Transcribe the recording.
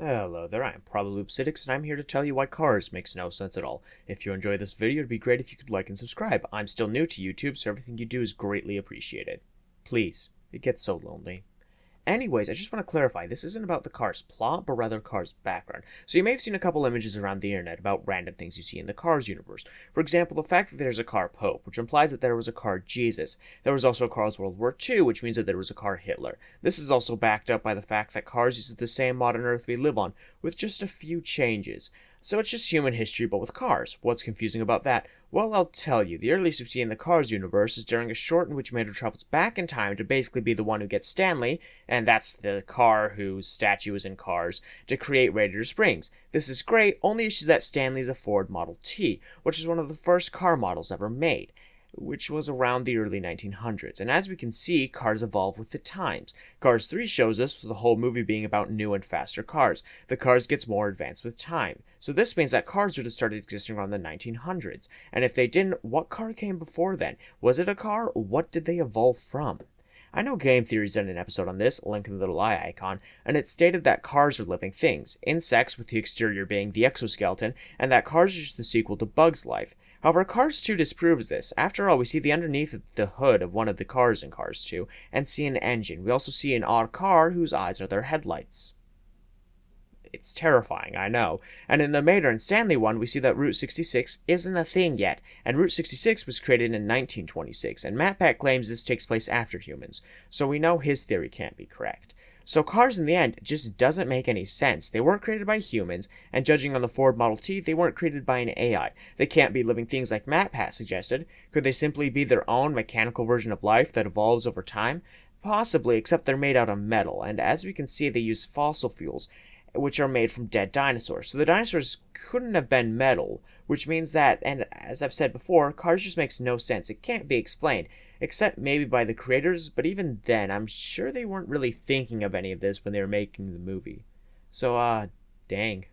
Hello there, I am Probably Obsidics, and I'm here to tell you why cars makes no sense at all. If you enjoy this video, it'd be great if you could like and subscribe. I'm still new to YouTube, so everything you do is greatly appreciated. Please, it gets so lonely. Anyways, I just want to clarify, this isn't about the car's plot, but rather car's background. So you may have seen a couple images around the internet about random things you see in the Cars universe. For example, the fact that there's a car Pope, which implies that there was a car Jesus. There was also a Cars World War II, which means that there was a car Hitler. This is also backed up by the fact that Cars uses the same modern Earth we live on, with just a few changes. So it's just human history, but with cars. What's confusing about that? Well, I'll tell you. The earliest we see in the Cars universe is during a short in which Mater travels back in time to basically be the one who gets Stanley, and that's the car whose statue is in Cars, to create Radiator Springs. This is great, only issue that Stanley is a Ford Model T, which is one of the first car models ever made, which was around the early 1900s. And as we can see, cars evolve with the times. Cars 3 shows us the whole movie being about new and faster cars. The cars gets more advanced with time. So this means that cars would have started existing around the 1900s. And if they didn't, what car came before then? Was it a car? What did they evolve from? I know Game Theory's done an episode on this, link in the little eye icon, and it stated that cars are living things, insects with the exterior being the exoskeleton, and that cars are just the sequel to Bug's Life. However, Cars 2 disproves this. After all, we see the underneath of the hood of one of the cars in Cars 2, and see an engine. We also see an odd car whose eyes are their headlights. It's terrifying, I know. And in the Mater and Stanley one, we see that Route 66 isn't a thing yet, and Route 66 was created in 1926, and MatPat claims this takes place after humans, so we know his theory can't be correct. So Cars in the end just doesn't make any sense. They weren't created by humans, and judging on the Ford Model T, they weren't created by an AI. They can't be living things like MatPat suggested. Could they simply be their own mechanical version of life that evolves over time? Possibly, except they're made out of metal, and as we can see, they use fossil fuels, which are made from dead dinosaurs. So the dinosaurs couldn't have been metal, which means that, and as I've said before, Cars just makes no sense. It can't be explained, except maybe by the creators, but even then, I'm sure they weren't really thinking of any of this when they were making the movie. So, dang.